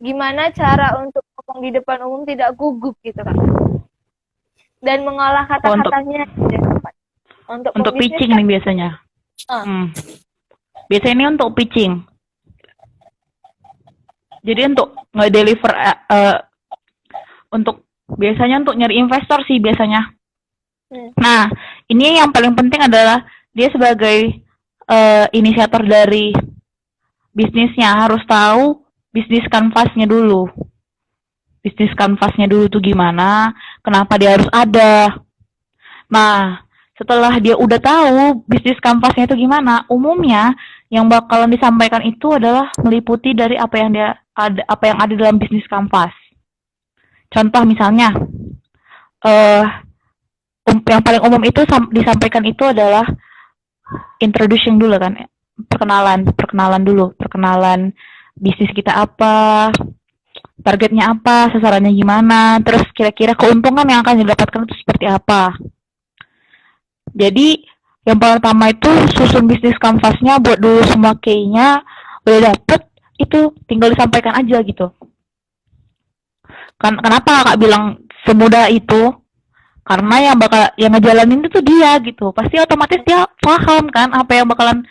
Gimana cara untuk ngomong di depan umum tidak gugup gitu Kak? Dan mengolah kata-katanya untuk pitching nih biasanya. Biasanya ini untuk pitching. Jadi untuk nge-deliver untuk biasanya untuk nyari investor sih biasanya. Nah, ini yang paling penting adalah dia sebagai inisiator dari bisnisnya harus tahu bisnis kanvasnya dulu. Bisnis kanvasnya dulu tuh gimana, kenapa dia harus ada. Nah, setelah dia udah tahu bisnis kanvasnya itu gimana, umumnya yang bakalan disampaikan itu adalah meliputi dari apa yang ada dalam bisnis kanvas. Contoh misalnya, yang paling umum itu disampaikan itu adalah introducing dulu kan, perkenalan bisnis kita apa, targetnya apa, sasarannya gimana, terus kira-kira keuntungan yang akan didapatkan itu seperti apa. Jadi yang pertama itu susun bisnis kanvasnya, buat dulu semua key-nya, udah dapet, itu tinggal disampaikan aja gitu. Kenapa Kak bilang semudah itu? Karena yang ngejalanin itu dia gitu. Pasti otomatis dia paham kan apa yang bakalan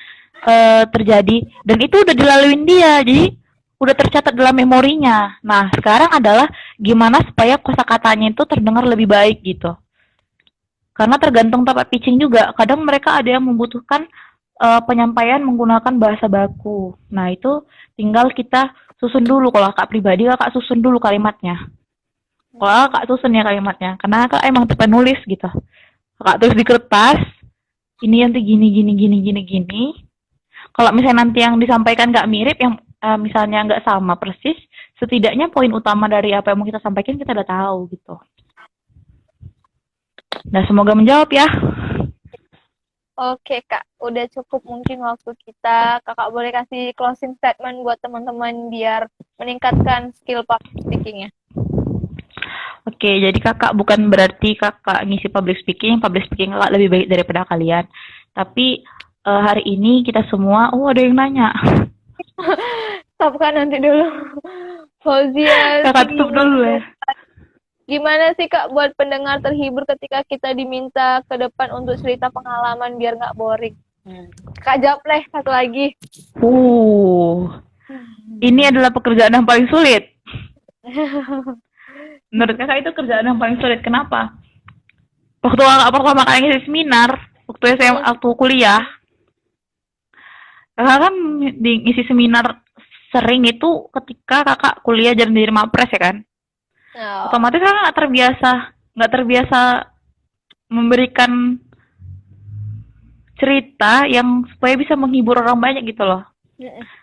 terjadi, dan itu udah dilaluin dia. Jadi udah tercatat dalam memorinya. Nah, sekarang adalah gimana supaya kosakatanya itu terdengar lebih baik gitu. Karena tergantung tempat pitching juga. Kadang mereka ada yang membutuhkan penyampaian menggunakan bahasa baku. Nah, itu tinggal kita susun dulu. Kalau kakak pribadi, kakak susun dulu kalimatnya. Kalau kakak susun ya kalimatnya. Karena kakak emang tipe nulis gitu. Kakak tulis di kertas, ini nanti gini. Kalau misalnya nanti yang disampaikan nggak mirip, yang misalnya nggak sama persis, setidaknya poin utama dari apa yang mau kita sampaikan kita udah tahu gitu. Nah, semoga menjawab ya. Oke Kak, udah cukup mungkin waktu kita. Kakak boleh kasih closing statement buat teman-teman biar meningkatkan skill public speaking-nya. Oke, jadi kakak bukan berarti kakak ngisi public speaking kakak lebih baik daripada kalian. Tapi hari ini kita semua, ada yang nanya. Stop kan nanti dulu. Fauzia, Kakak tutup dulu ya. gimana sih Kak buat pendengar terhibur ketika kita diminta ke depan untuk cerita pengalaman biar nggak boring? Kak jawab deh satu lagi. Ini adalah pekerjaan yang paling sulit. Menurut kakak itu kerjaan yang paling sulit. Kenapa? Waktu kakak pertama kali ngisi seminar, waktu SMA, waktu kuliah, kakak kan ngisi seminar sering itu ketika kakak kuliah jadi mapres ya kan? Otomatis kakak nggak terbiasa memberikan cerita yang supaya bisa menghibur orang banyak gitu loh.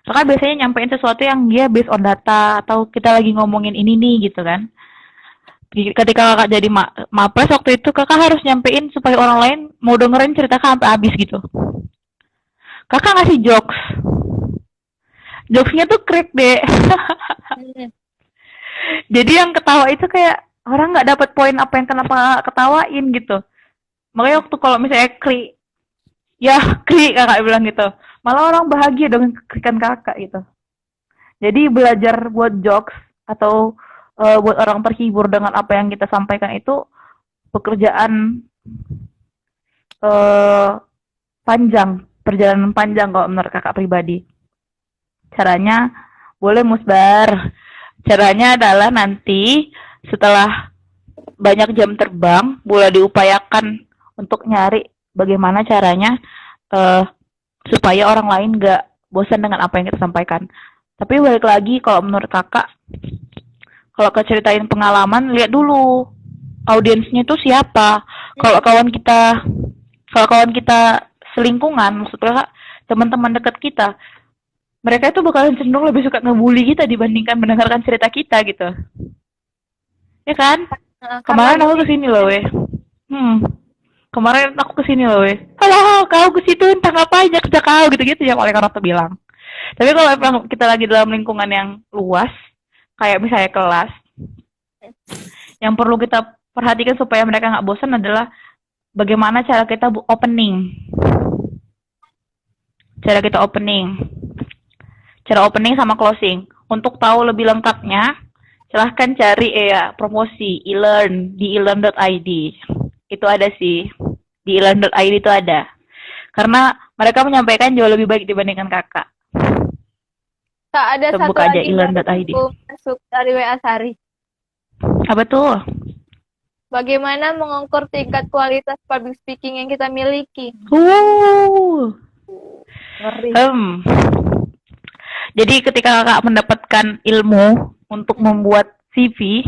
Kakak biasanya nyampein sesuatu yang dia based on data atau kita lagi ngomongin ini nih gitu kan. Ketika kakak jadi mapres waktu itu kakak harus nyampein supaya orang lain mau dengerin cerita kakak sampai habis gitu. Kakak ngasih jokesnya tuh krik deh. Jadi yang ketawa itu kayak orang nggak dapat poin apa yang kenapa ketawain gitu. Makanya waktu kalau misalnya kri kakak bilang gitu, malah orang bahagia dengan kekrikan kakak gitu. Jadi belajar buat jokes atau buat orang terhibur dengan apa yang kita sampaikan itu pekerjaan perjalanan panjang kalau menurut kakak pribadi. Caranya boleh musbar. Caranya adalah nanti setelah banyak jam terbang, boleh diupayakan untuk nyari bagaimana caranya supaya orang lain gak bosan dengan apa yang kita sampaikan. Tapi balik lagi kalau menurut kakak, kalau ceritain pengalaman, lihat dulu audiensnya itu siapa. Kalau kawan kita selingkungan, maksudnya teman-teman dekat kita, mereka itu bakalan cenderung lebih suka ngebully kita dibandingkan mendengarkan cerita kita gitu. Ya kan? Kemarin aku kesini loh weh. Kemarin aku kesini loh weh. Halo, kau ke situ entah ngapain ya kerja kau gitu-gitu yang oleh orang tuh bilang. Tapi kalau emang kita lagi dalam lingkungan yang luas, kayak misalnya kelas, yang perlu kita perhatikan supaya mereka nggak bosan adalah bagaimana cara kita opening. Cara opening sama closing. Untuk tahu lebih lengkapnya, silahkan cari promosi e-learn di elearn.id. Itu ada sih. Di elearn.id itu ada. Karena mereka menyampaikan jauh lebih baik dibandingkan kakak. Tak ada satu buka aja lagi elearn.id. Masuk dari WA Sari. Apa tuh? Bagaimana mengukur tingkat kualitas public speaking yang kita miliki? Ngeri. Jadi ketika kakak mendapatkan ilmu untuk membuat CV,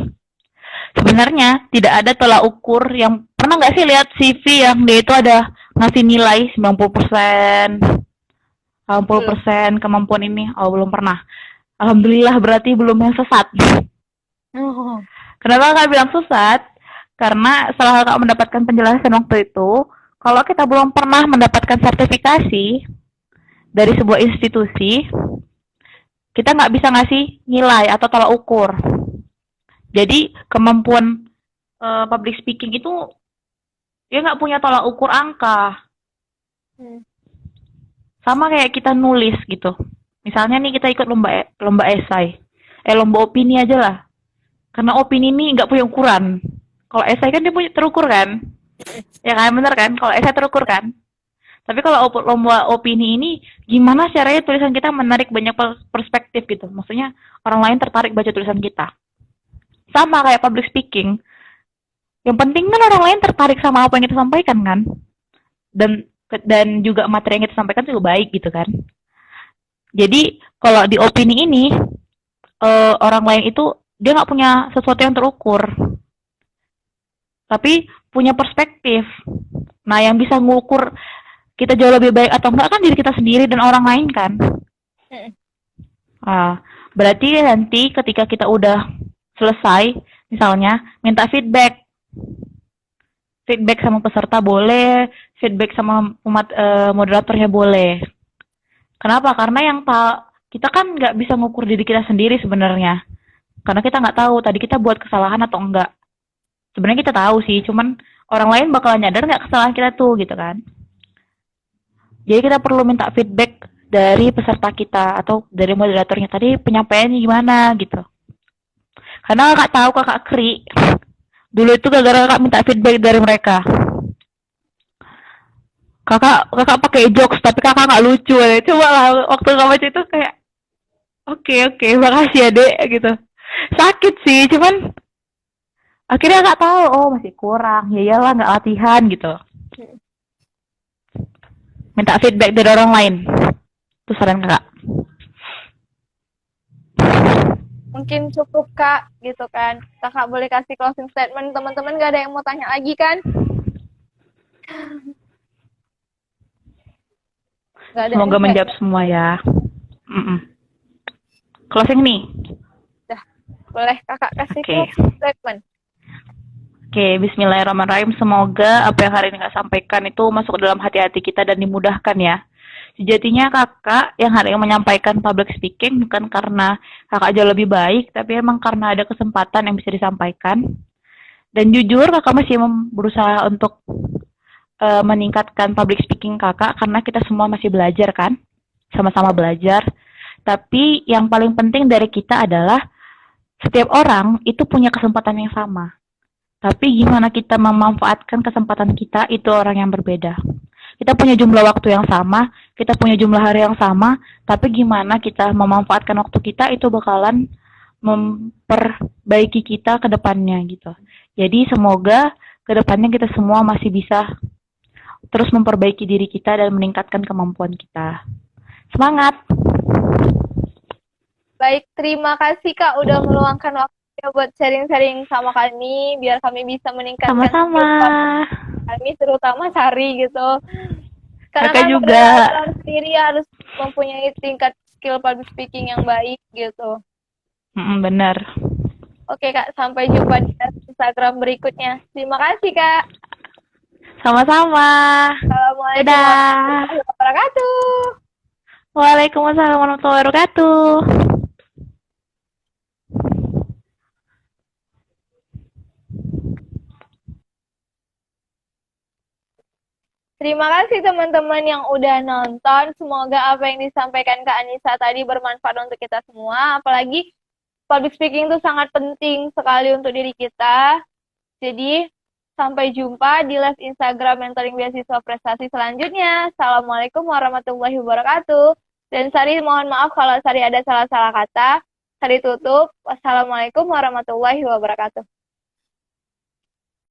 sebenarnya tidak ada tolak ukur yang pernah nggak sih lihat CV yang dia itu ada ngasih nilai 90%, 80% kemampuan ini? Oh, belum pernah. Alhamdulillah berarti belum yang sesat. Kenapa kakak bilang sesat? Karena setelah kakak mendapatkan penjelasan waktu itu, kalau kita belum pernah mendapatkan sertifikasi dari sebuah institusi, kita nggak bisa ngasih nilai atau tolak ukur. Jadi kemampuan public speaking itu dia nggak punya tolak ukur angka. Sama kayak kita nulis gitu. Misalnya nih kita ikut lomba esai, lomba opini aja lah. Karena opini ini nggak punya ukuran. Kalau esai kan dia punya terukur kan? Ya kan, bener kan? Kalau esai terukur kan? Tapi kalau lomba opini ini, gimana caranya tulisan kita menarik banyak perspektif gitu. Maksudnya orang lain tertarik baca tulisan kita. Sama kayak public speaking. Yang penting kan orang lain tertarik sama apa yang kita sampaikan kan. Dan juga materi yang kita sampaikan juga baik gitu kan. Jadi kalau di opini ini, orang lain itu dia nggak punya sesuatu yang terukur. Tapi punya perspektif. Nah yang bisa ngukur kita jauh lebih baik atau enggak kan diri kita sendiri dan orang lain kan. Berarti nanti ketika kita udah selesai, misalnya minta feedback sama peserta boleh, feedback sama moderatornya boleh. Kenapa? Karena kita kan nggak bisa ngukur diri kita sendiri sebenarnya. Karena kita nggak tahu tadi kita buat kesalahan atau enggak. Sebenarnya kita tahu sih, cuman orang lain bakalan nyadar nggak kesalahan kita tuh gitu kan. Jadi kita perlu minta feedback dari peserta kita atau dari moderatornya tadi penyampaiannya gimana gitu. Karena kakak tahu kakak kri. Dulu itu gara-gara kakak minta feedback dari mereka. Kakak pakai jokes tapi kakak nggak lucu. Coba lah waktu kakak baca itu kayak oke oke makasih ya dek gitu. Sakit sih cuman akhirnya kakak tahu oh masih kurang ya iyalah nggak latihan gitu. Minta feedback dari orang lain. Itu saran kakak. Mungkin cukup Kak gitu kan. Kakak boleh kasih closing statement, teman-teman gak ada yang mau tanya lagi kan? Gak ada Semoga nih, menjawab semua ya. Mm-mm. Closing nih. Dah, boleh kakak kasih Oke. closing statement. Oke, bismillahirrahmanirrahim. Semoga apa yang hari ini kakak sampaikan itu masuk ke dalam hati-hati kita dan dimudahkan ya. Sejatinya kakak yang hari ini menyampaikan public speaking bukan karena kakak jauh lebih baik, tapi emang karena ada kesempatan yang bisa disampaikan. Dan jujur kakak masih berusaha untuk meningkatkan public speaking kakak karena kita semua masih belajar kan, sama-sama belajar. Tapi yang paling penting dari kita adalah setiap orang itu punya kesempatan yang sama. Tapi gimana kita memanfaatkan kesempatan kita itu orang yang berbeda. Kita punya jumlah waktu yang sama, kita punya jumlah hari yang sama, tapi gimana kita memanfaatkan waktu kita itu bakalan memperbaiki kita ke depannya gitu. Jadi semoga ke depannya kita semua masih bisa terus memperbaiki diri kita dan meningkatkan kemampuan kita. Semangat! Baik, terima kasih Kak udah meluangkan waktunya buat sharing-sharing sama kami, biar kami bisa meningkatkan Sama-sama. skill kami, terutama Sari gitu. Karena Kakak kan juga. moderator sendiri harus mempunyai tingkat skill public speaking yang baik gitu. Benar. Oke Kak, sampai jumpa di Instagram berikutnya. Terima kasih Kak. Sama-sama. Assalamualaikum Dadah. warahmatullahi wabarakatuh. Waalaikumsalam warahmatullahi wabarakatuh. Terima kasih teman-teman yang udah nonton. Semoga apa yang disampaikan Kak Anissa tadi bermanfaat untuk kita semua. Apalagi public speaking itu sangat penting sekali untuk diri kita. Jadi, sampai jumpa di live Instagram Mentoring Beasiswa Prestasi selanjutnya. Assalamualaikum warahmatullahi wabarakatuh. Dan Sari mohon maaf kalau Sari ada salah-salah kata. Sari tutup. Wassalamualaikum warahmatullahi wabarakatuh.